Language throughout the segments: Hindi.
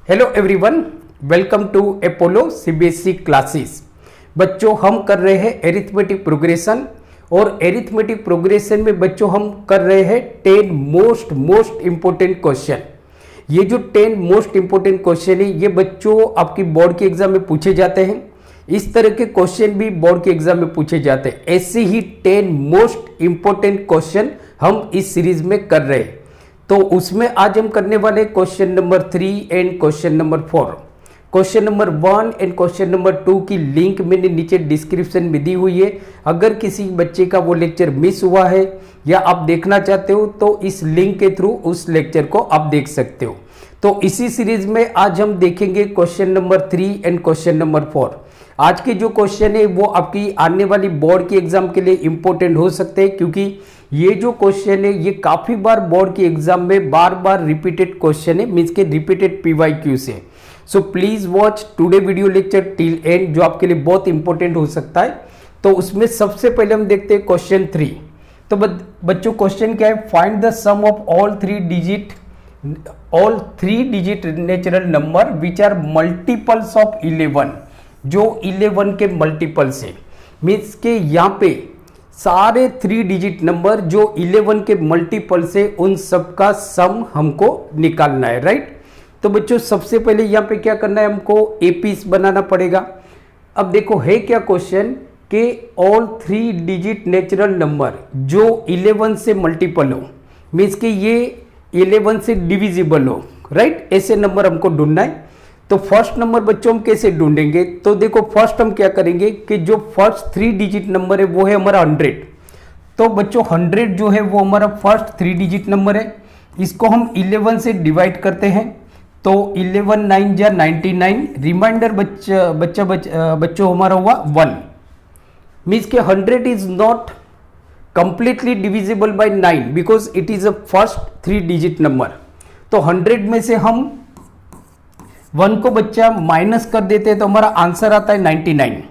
Hello everyone, welcome to Apollo CBSE classes. बच्चों, हम कर रहे हैं एरिथमेटिक प्रोग्रेशन और एरिथमेटिक प्रोग्रेशन में बच्चों हम कर रहे हैं 10 मोस्ट इंपोर्टेंट क्वेश्चन। ये जो 10 मोस्ट इंपोर्टेंट क्वेश्चन है ये बच्चों आपकी बोर्ड के एग्जाम में पूछे जाते हैं। इस तरह के क्वेश्चन भी बोर्ड के एग्जाम में पूछे जाते हैं। ऐसे ही 10 मोस्ट इंपोर्टेंट क्वेश्चन हम इस सीरीज में कर रहे हैं। तो उसमें आज हम करने वाले question number 3 and question number 4। Question number 1 and question number 2 की लिंक मैंने नीचे डिस्क्रिप्शन में दी हुई है। अगर किसी बच्चे का वो लेक्चर मिस हुआ है या आप देखना चाहते हो तो इस लिंक के थ्रू उस लेक्चर को आप देख सकते हो। तो इसी सीरीज में आज हम देखेंगे question number 3 and question number 4। आज के जो क्वेश्चन है वो आपकी आने वाली बोर्ड के एग्जाम के लिए इंपॉर्टेंट हो सकते हैं, क्योंकि ये जो क्वेश्चन है ये काफी बार बोर्ड के एग्जाम में बार बार रिपीटेड क्वेश्चन है, मींस के रिपीटेड पीवाईक्यू से। So please watch today video lecture till and, जो आपके लिए बहुत इंपॉर्टेंट हो सकता है। तो उसमें सबसे पहले हम देखते हैं क्वेश्चन 3। तो बच्चों क्वेश्चन क्या है? Find the sum of all three digit natural number which are multiples of 11, जो 11 के मल्टीपल्स है। मीन्स के यहाँ पे सारे 3 डिजिट नंबर जो 11 के मल्टीपल से उन सब का सम हमको निकालना है, राइट। तो बच्चों सबसे पहले यहाँ पे क्या करना है, हमको एपीस बनाना पड़ेगा। अब देखो है क्या क्वेश्चन कि ऑल 3 डिजिट नेचुरल नंबर जो 11 से मल्टीपल हो, मीन्स कि ये 11 से डिविजिबल हो, राइट। ऐसे नंबर हमको ढूंढना है। तो फर्स्ट नंबर बच्चों हम कैसे ढूंढेंगे? तो देखो फर्स्ट हम क्या करेंगे कि जो फर्स्ट 3 डिजिट नंबर है वो है हमारा 100। तो बच्चों 100 जो है वो हमारा फर्स्ट 3 डिजिट नंबर है। इसको हम 11 से डिवाइड करते हैं तो 11 9 जा 99, रिमाइंडर बच्चों हमारा हुआ 1। मीन्स के 100 is not completely divisible by 9 because it is a first 3 digit number. तो 100 में से हम 1 को बच्चा माइनस कर देते हैं तो हमारा आंसर आता है 99।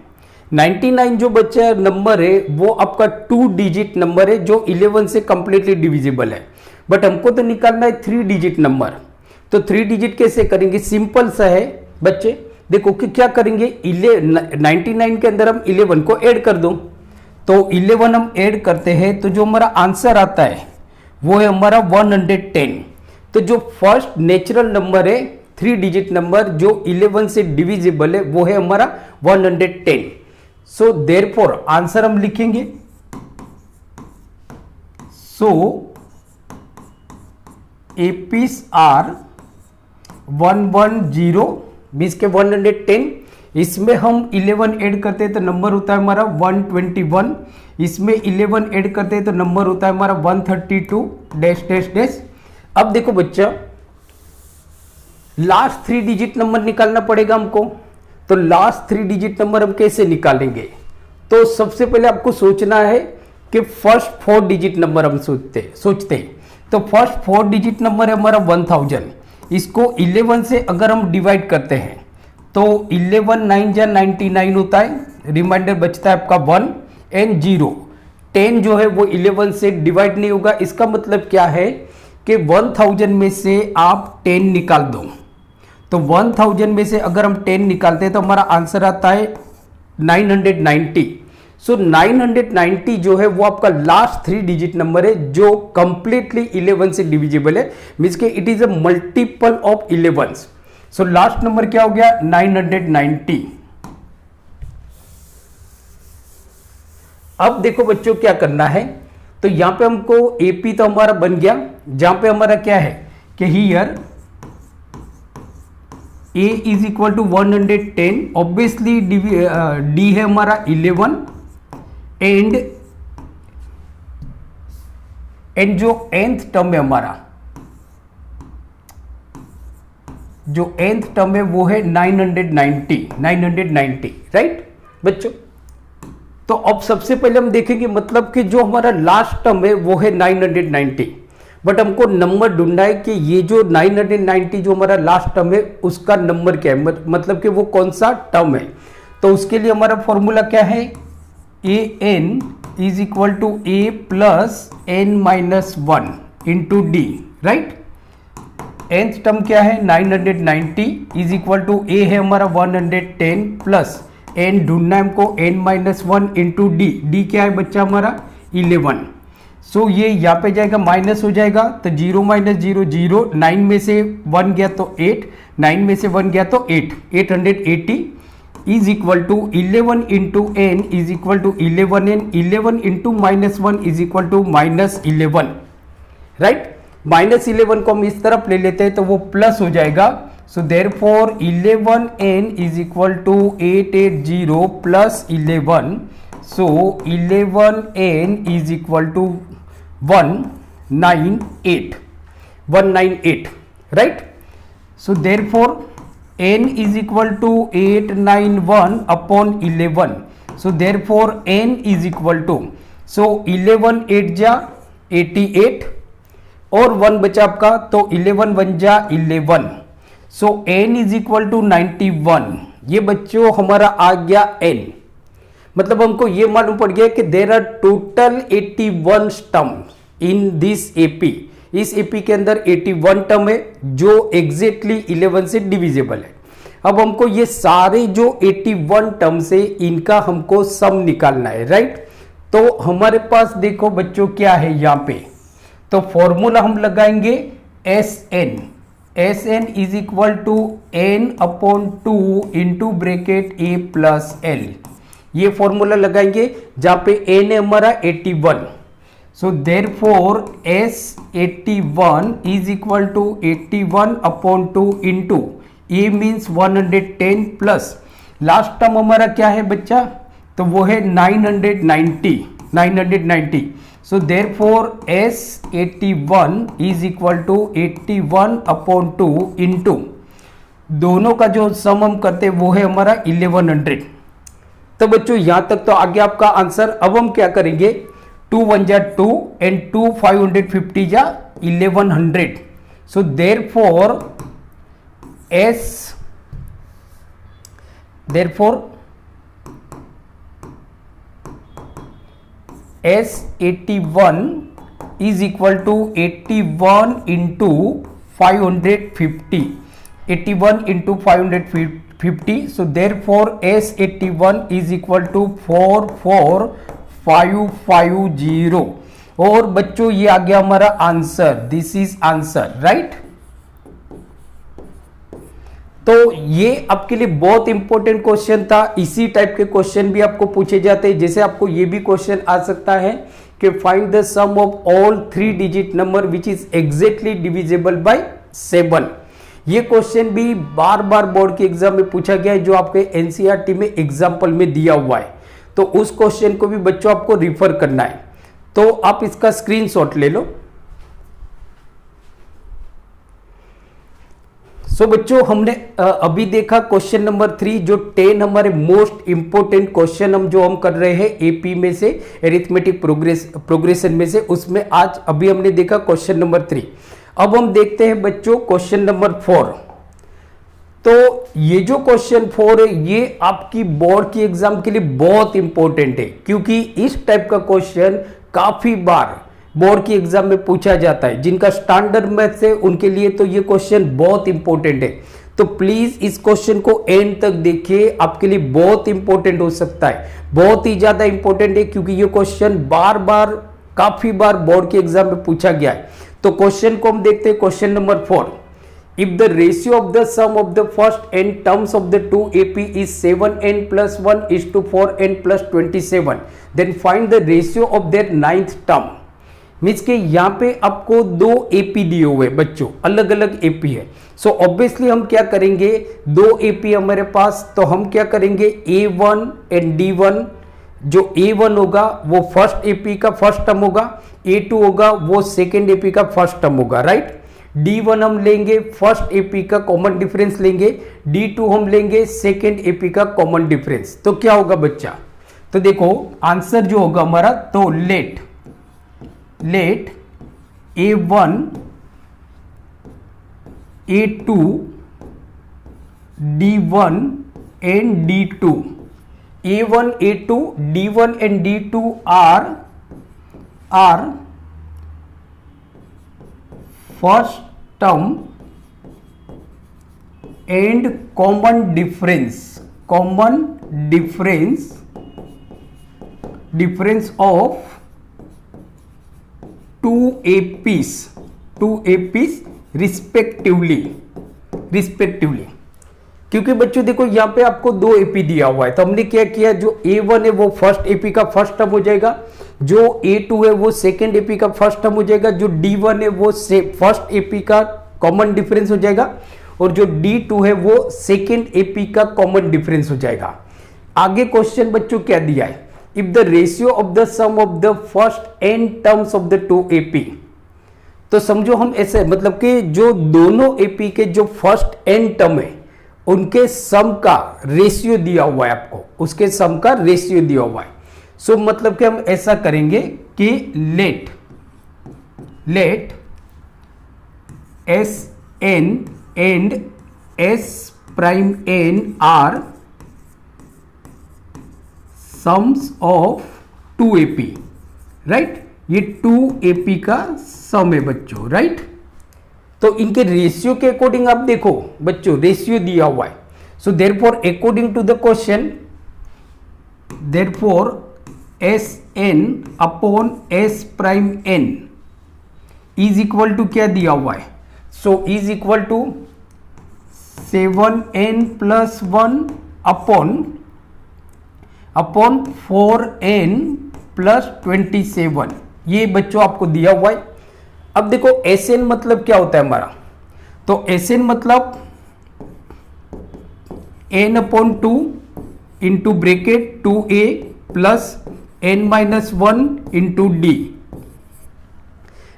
99 जो बच्चा नंबर है वो आपका 2 डिजिट नंबर है जो 11 से कंप्लीटली डिविजिबल है। बट हमको तो निकालना है 3 डिजिट नंबर। तो 3 डिजिट कैसे करेंगे? सिंपल सा है बच्चे, देखो कि क्या करेंगे, 99 के अंदर हम 11 को ऐड कर दो। तो 11 हम ऐड करते हैं तो जो हमारा आंसर आता है वो है हमारा 110। तो जो फर्स्ट नेचुरल नंबर है 3 डिजिट नंबर जो 11 से डिविजिबल है वो है हमारा 110। सो देयरफॉर आंसर हम लिखेंगे, सो एपीस आर 110 मीन्स के 110। इसमें हम 11 ऐड करते हैं तो नंबर होता है हमारा 121। इसमें 11 ऐड करते हैं तो नंबर होता है हमारा 132 डैश डैश डैश। अब देखो बच्चा लास्ट 3 डिजिट नंबर निकालना पड़ेगा हमको। तो लास्ट 3 डिजिट नंबर हम कैसे निकालेंगे? तो सबसे पहले आपको सोचना है कि फर्स्ट 4 डिजिट नंबर हम सोचते हैं। तो फर्स्ट 4 डिजिट नंबर है हमारा 1000। इसको 11 से अगर हम डिवाइड करते हैं तो 11 9 जा 99 होता है, रिमाइंडर बचता है आपका 1 एंड 0। 10 जो है वो 11 से डिवाइड नहीं होगा। इसका मतलब क्या है कि 1000 में से आप 10 निकाल दो। तो 1000 में से अगर हम 10 निकालते हैं तो हमारा आंसर आता है 990। सो 990 जो है वो आपका लास्ट 3 डिजिट नंबर है जो कंप्लीटली 11 से डिविजिबल है, मींस के it is a multiple of 11। So last number क्या हो गया? 990। अब देखो बच्चों क्या करना है, तो यहां पे हमको एपी तो हमारा बन गया, जहां पे हमारा क्या है कि here a is equal to 110। Obviously D है हमारा 11 एंड जो nth टर्म है हमारा, जो nth टर्म है वो है 990, राइट बच्चों। तो अब सबसे पहले हम देखेंगे मतलब कि जो हमारा लास्ट टर्म है वो है 990। बट हमको नंबर ढूंढना है कि ये जो 990 जो हमारा लास्ट टर्म है उसका नंबर क्या है, मतलब कि वो कौन सा टर्म है। तो उसके लिए हमारा फॉर्मूला क्या है? A n is equal to a plus n minus 1 into d, right. nth term क्या है 990 इज इक्वल टू ए है हमारा 110 प्लस n ढूंढना है हमको n-1 इंटू डी, डी क्या है बच्चा हमारा 11। सो ये यहाँ पे जाएगा माइनस हो जाएगा तो 0 - 0 0, 9 में से 1 गया तो 8, 9 में से 1 गया तो 8, 880 is equal to 11 into n is equal to 11n, 11 into -1 is equal to -11, right. -11 को हम इस तरफ ले लेते हैं तो वो प्लस हो जाएगा। So therefore 11n is equal to 880 plus 11, so 11n is equal to 198, right. So therefore n is equal to 891 upon 11, so therefore n is equal to, so 11 8 जा 88 और 1 बचा आपका तो 11 1 जा 11, सो n इज इक्वल टू 91। ये बच्चों हमारा आ गया n, मतलब हमको ये मालूम पड़ गया कि there are total 81 term in this AP. इस एपी के अंदर 81 टर्म है जो एग्जैक्टली 11 से डिविजिबल है। अब हमको ये सारे जो 81 टर्म से इनका हमको सम निकालना है, राइट। तो हमारे पास देखो बच्चों क्या है यहाँ पे, तो फॉर्मूला हम लगाएंगे Sn, Sn is equal to n upon 2 into bracket a plus l, ये फॉर्मूला लगाएंगे जहां पे n है हमारा 81। So therefore S81 is equal to 81 upon 2 into a means 110 plus last term हमारा क्या है बच्चा, तो वो है 990। So therefore S81 is equal to 81 upon 2 into दोनों का जो सम हम करते हैं वो है हमारा 1100। तो बच्चों यहां तक तो आगे आपका आंसर। अब हम क्या करेंगे, 2 1 जा 2 एंड 2 550 जा 1100। सो therefore S81 is equal to 81 into 550, 81 into 550. So therefore S81 is equal to 44550। और बच्चों ये आ गया हमारा answer, this is answer, right. तो ये आपके लिए बहुत इंपॉर्टेंट क्वेश्चन था। इसी टाइप के क्वेश्चन भी आपको पूछे जाते हैं। जैसे आपको ये भी क्वेश्चन आ सकता है कि find the sum of all 3 digit number which is exactly divisible by 7। ये क्वेश्चन भी बार बार बोर्ड के एग्जाम में पूछा गया है, जो आपके एनसीईआरटी में एग्जाम्पल में दिया हुआ है। तो उस क्वेश्चन को भी बच्चों आपको रिफर करना है, तो आप इसका स्क्रीनशॉट ले लो। सो बच्चों हमने अभी देखा क्वेश्चन नंबर 3, जो 10 हमारे मोस्ट इंपोर्टेंट क्वेश्चन जो हम कर रहे हैं एपी में से, एरिथमेटिक प्रोग्रेशन में से, उसमें आज अभी हमने देखा क्वेश्चन नंबर 3। अब हम देखते हैं बच्चों क्वेश्चन नंबर 4। तो ये जो क्वेश्चन 4 है ये आपकी बोर्ड की एग्जाम के लिए बहुत इंपॉर्टेंट है, क्योंकि इस टाइप का क्वेश्चन काफी बार बोर्ड की एग्जाम में पूछा जाता है। जिनका स्टैंडर्ड मैथ्स है उनके लिए तो ये क्वेश्चन बहुत इंपॉर्टेंट है। तो प्लीज इस क्वेश्चन को एंड तक देखिए, आपके लिए बहुत इंपॉर्टेंट हो सकता है, बहुत ही ज्यादा इंपॉर्टेंट है, क्योंकि ये क्वेश्चन बार बार काफी बार बोर्ड के एग्जाम में पूछा गया है। तो क्वेश्चन को हम देखते हैं, question number 4। If the ratio of the sum of the first n terms of the 2 AP is 7n plus 1 is to 4n plus 27, then find the ratio of their 9th term। Means के यहाँ पे आपको 2 AP दिए हुए बच्चों, अलग अलग AP है। सो ऑब्वियसली हम क्या करेंगे, 2 AP हमारे पास, तो हम क्या करेंगे A1 एंड D1। जो A1 होगा वो फर्स्ट AP का फर्स्ट टर्म होगा, A2 होगा वो सेकेंड AP का फर्स्ट टर्म होगा, राइट। D1 हम लेंगे फर्स्ट AP का कॉमन डिफरेंस लेंगे, D2 हम लेंगे सेकेंड AP का कॉमन डिफरेंस। तो क्या होगा बच्चा, तो देखो आंसर जो होगा हमारा, तो late A1 A2 D1 and D2, A1 A2 D1 and D2 are first term and common difference of two APs respectively. क्योंकि बच्चों देखो यहाँ पे आपको 2 AP दिया हुआ है, तो हमने क्या किया, जो A1 है वो फर्स्ट AP का फर्स्ट टर्म हो जाएगा, जो A2 है वो सेकेंड AP का फर्स्ट टर्म हो जाएगा, जो D1 है वो फर्स्ट AP का कॉमन डिफरेंस हो जाएगा, और जो D2 है वो सेकेंड AP का कॉमन डिफरेंस हो जाएगा। आगे क्वेश्चन बच्चों क्या दिया है, if the ratio of the sum of the first n terms of the 2 AP, तो समझो हम ऐसे, मतलब कि जो दोनों AP के जो फर्स्ट n टर्म है उनके सम का रेशियो दिया हुआ है आपको, उसके सम का रेशियो दिया हुआ है। सो मतलब कि हम ऐसा करेंगे कि let Sn and S'N are sums of 2 AP, right. ये 2 AP का सम है बच्चों, राइट। तो इनके रेशियो के अकॉर्डिंग आप देखो बच्चों, रेशियो दिया हुआ है। So therefore according to the question, therefore Sn upon S'N is equal to क्या दिया हुआ है, so is equal to 7n plus 1 upon 4n plus 27, ये बच्चों आपको दिया हुआ है। अब देखो Sn मतलब क्या होता है हमारा, तो Sn मतलब n upon 2 into bracket 2a plus n-1 into d,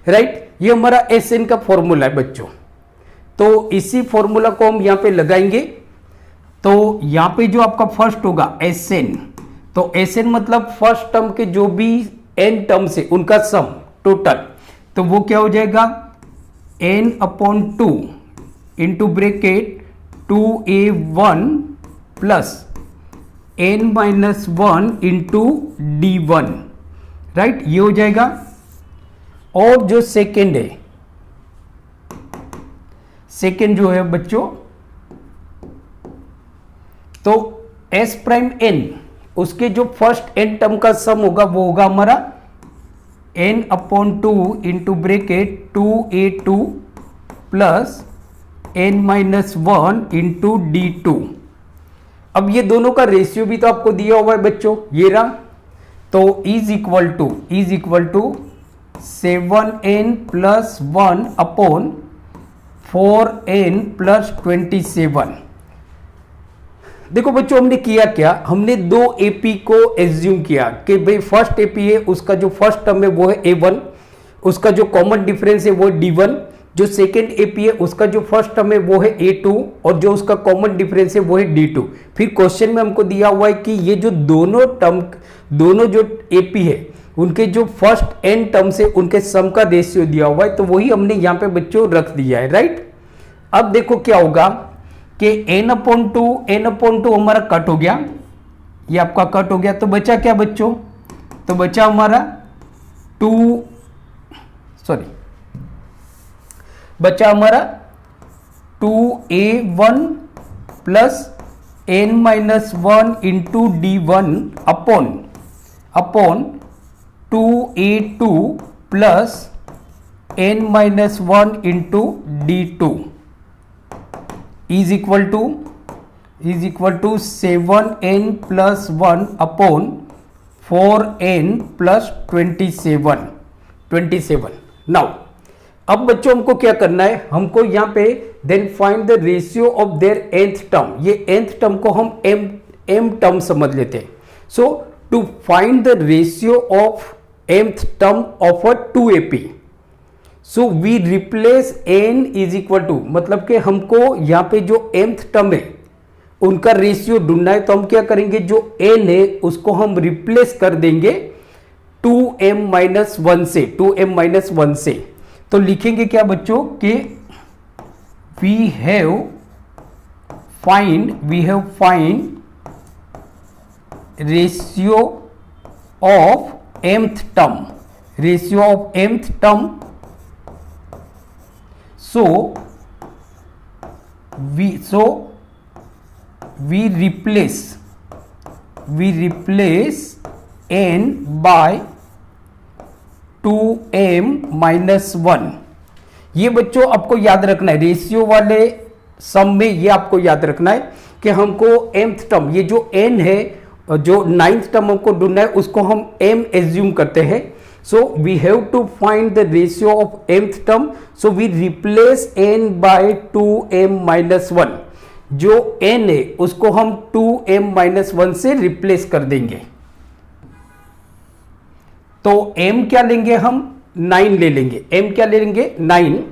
right. ये हमारा Sn का फॉर्मूला है बच्चों। तो इसी फॉर्मूला को हम यहां पे लगाएंगे, तो यहां पे जो आपका फर्स्ट होगा Sn, तो Sn मतलब फर्स्ट टर्म के जो भी n टर्म्स है उनका सम टोटल, तो वो क्या हो जाएगा n upon 2 into bracket 2a1 plus n-1 into d1, right, ये हो जाएगा। और जो सेकेंड है, सेकेंड जो है बच्चों, तो S'N उसके जो फर्स्ट n टर्म का सम होगा वो होगा हमारा n upon 2 into bracket 2a2 plus n-1 into d2। अब ये दोनों का रेशियो भी तो आपको दिया हुआ है बच्चों, ये रहा, तो is equal to 7n plus 1 upon 4n plus 27। देखो बच्चों हमने किया क्या, हमने 2 AP को एज्यूम किया कि भाई फर्स्ट AP है उसका जो फर्स्ट टर्म है वो है A1, उसका जो कॉमन डिफरेंस है वो है D1, जो सेकेंड AP है उसका जो फर्स्ट टर्म है वो है A2, और जो उसका कॉमन डिफरेंस है वो है D2। फिर क्वेश्चन में हमको दिया हुआ है कि ये जो दोनों जो AP है उनके जो फर्स्ट n टर्म्स है उनके सम का रेशियो दिया हुआ है, तो वही हमने यहाँ पे बच्चों रख दिया है, राइट। अब देखो क्या होगा कि n अपॉन टू हमारा कट हो गया, ये आपका कट हो गया, तो बचा क्या बच्चों, तो बचा हमारा बचा हमारा 2a1 plus n-1 into d1 upon 2a2 plus n-1 into d2 is equal to 7n plus 1 upon 4n plus 27। Now अब बच्चों हमको क्या करना है, हमको यहाँ पे then find the ratio of their nth term, ये nth टर्म को हम m टर्म समझ लेते हैं। So to find the ratio of mth term of a 2 AP, so we replace n is equal to, मतलब कि हमको यहाँ पे जो mth टर्म है उनका रेशियो ढूंढना है, तो हम क्या करेंगे, जो n है उसको हम रिप्लेस कर देंगे 2m-1 से, तो लिखेंगे क्या बच्चों कि we have find ratio of mth term, so we replace n by 2m minus 1। ये बच्चों आपको याद रखना है, रेशियो वाले सम में ये आपको याद रखना है कि हमको mth टर्म, ये जो n है, जो 9th टर्म हमको ढूंढना है, उसको हम m एज्यूम करते हैं। So we have to find the ratio of mth term, so we replace n by 2m minus 1। जो n है उसको हम 2m माइनस 1 से रिप्लेस कर देंगे। तो m क्या लेंगे हम? 9 ले लेंगे। m क्या ले लेंगे? 9।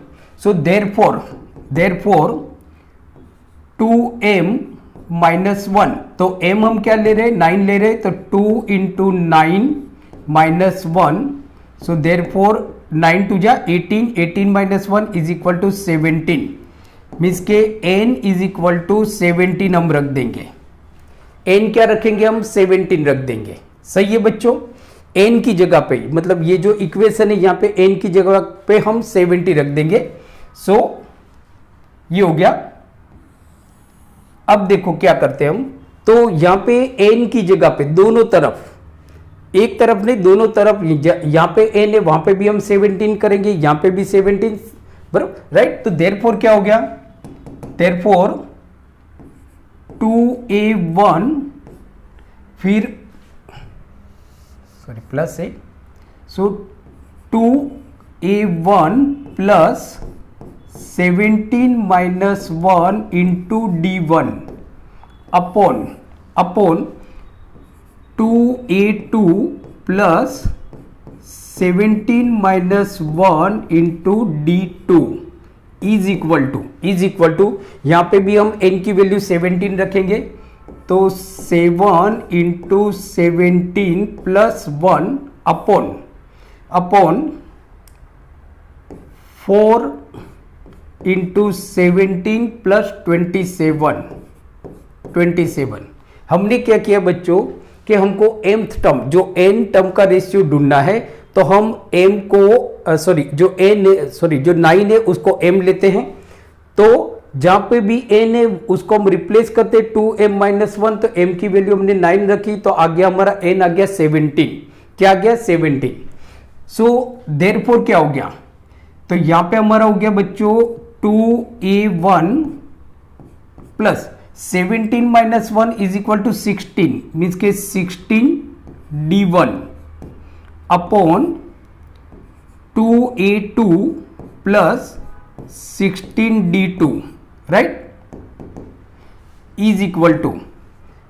सो देयरफॉर 2m माइनस 1, तो m हम क्या ले रहे हैं? 9 ले रहे हैं, तो 2 into 9 minus 1। So therefore 9 two जा 18, 18 minus 1 is equal to 17। Means के n इज इक्वल टू 17 हम रख देंगे। n क्या रखेंगे हम? 17 रख देंगे। सही है बच्चों? n की जगह पे, मतलब ये जो इक्वेशन है यहाँ पे n की जगह पे हम 70 रख देंगे। सो ये हो गया। अब देखो क्या करते हैं हम, तो यहाँ पे n की जगह पे दोनों तरफ, एक तरफ नहीं दोनों तरफ, यहाँ पे n है वहां पे भी हम 17 करेंगे, यहाँ पे भी 17, बराबर, राइट। तो देयरफॉर क्या हो गया? देयरफॉर 2a1 फिर सॉरी प्लस है, so 2a1 plus 17 minus 1 into d1 upon 2a2 plus 17 minus 1 into d2 is equal to यहाँ पे भी हम n की वैल्यू 17 रखेंगे, तो 7 into 17 plus 1 upon 4 into 17 plus 27। हमने क्या किया बच्चों कि हमको mth टर्म, जो n टर्म का रेशियो ढूंढना है, तो हम m को जो 9 है उसको m लेते हैं, तो जहां पे भी n है उसको हम रिप्लेस करते 2m माइनस 1, तो m की वैल्यू हमने 9 रखी, तो आ गया हमारा n आ गया 17। क्या आ गया? 17। सो देयरफॉर क्या हो गया? तो यहां पे हमारा हो गया बच्चों 2a1 plus 17 minus 1 is equal to 16, means के 16 d1 upon 2a2 plus 16 d2, right, is equal to,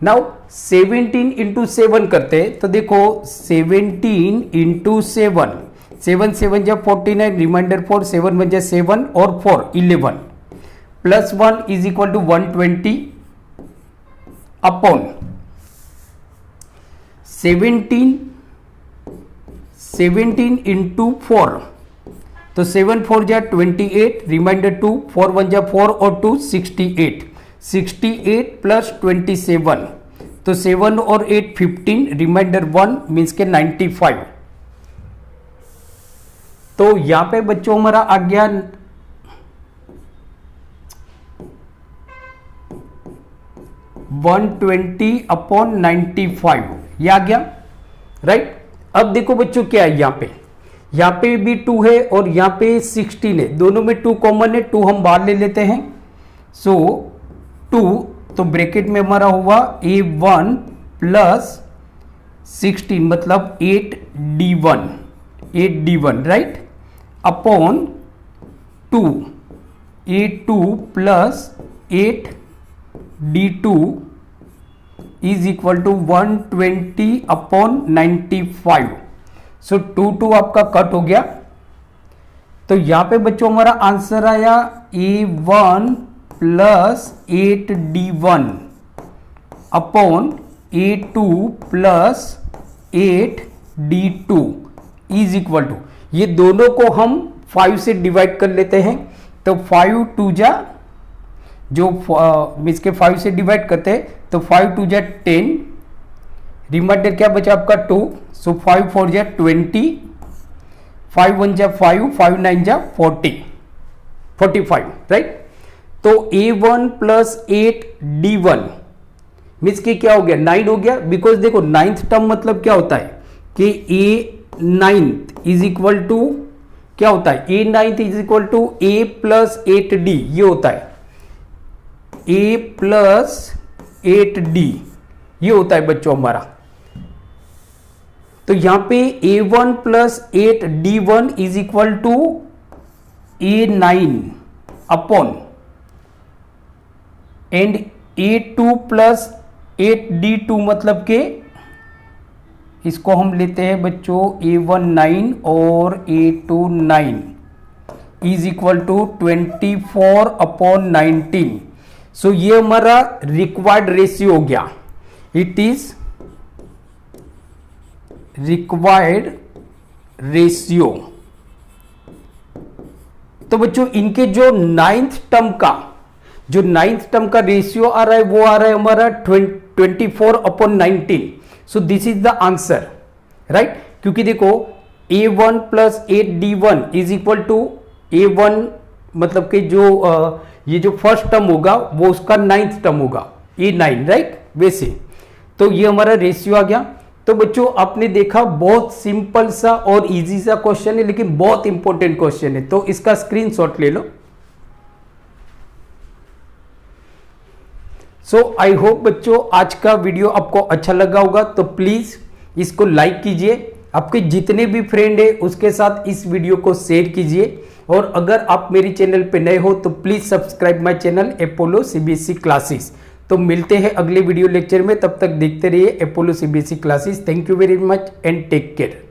now 17 into 7 करते हैं, तो देखो 17 इंटू 7, 7 जा 49, रिमाइंडर 4, 7 बन जाए 7 और 4 11 plus 1 is equal to 120 upon 17 into 4, तो 7 4 जा 28, रिमाइंडर 2, 4 1 जा 4 और 2 68 प्लस 27, तो 7 और 8 15, रिमाइंडर 1 मीन्स के 95। तो यहां पे बच्चों हमारा आ गया 120 अपॉन 95, ये आ गया, राइट। अब देखो बच्चों क्या है, यहाँ पे भी 2 है और यहाँ पे 16 है, दोनों में 2 कॉमन है, 2 हम बाहर ले लेते हैं। सो 2, तो ब्रैकेट में हमारा हुआ a1 प्लस 16 मतलब 8d1, right, upon 2 a2 plus 8d2 is equal to 120 upon 95। So 2 आपका कट हो गया, तो यहां पे बच्चों हमारा आंसर आया a1 plus 8d1 upon a2 plus 8d2 is equal to, ये दोनों को हम 5 से डिवाइड कर लेते हैं, तो 5 2 जा, जो मीन्स के 5 से डिवाइड करते हैं, तो 5 2 जा 10, रिमाइंडर क्या बचा आपका 2, सो 5 4 जा 20, 5 1 जा 5, 5 9 जा 45, राइट। तो A1 प्लस 8D1 मीन्स कि क्या हो गया 9 हो गया। बिकॉज देखो नाइन्थ टर्म मतलब क्या होता है कि A9 इज इक्वल टू क्या होता है, A9 is equal to A plus 8D, ये होता है A प्लस 8D, ये होता है बच्चों हमारा। तो यहां पे A1 plus 8D1 is equal to A9 upon and A2 plus 8D2 मतलब के इसको हम लेते हैं बच्चों A1 9 और A2 9 is equal to 24 upon 19। So ये हमारा रिक्वायर्ड रेशियो हो गया, इट इज रिक्वायर्ड रेशियो। तो बच्चों इनके जो नाइन्थ टर्म का रेशियो आ रहा है वो आ रहा है हमारा 24 upon 19। So this is the answer, right. क्योंकि देखो A1 plus 8D1 is equal to A1 मतलब कि जो ये जो फर्स्ट टर्म होगा वो उसका नाइन्थ टर्म होगा A9, राइट। वैसे तो ये हमारा रेशियो आ गया। तो बच्चों आपने देखा बहुत सिंपल सा और इजी सा क्वेश्चन है, लेकिन बहुत इंपॉर्टेंट क्वेश्चन है, तो इसका स्क्रीनशॉट ले लो। सो आई होप बच्चों आज का वीडियो आपको अच्छा लगा होगा, तो प्लीज इसको लाइक कीजिए, आपके जितने भी फ्रेंड है उसके साथ इस वीडियो को शेयर कीजिए, और अगर आप मेरी चैनल पे नए हो तो please subscribe my channel Apollo CBSE classes. तो मिलते हैं अगले वीडियो लेक्चर में, तब तक देखते रहिए Apollo CBSE classes. Thank you very much and take care.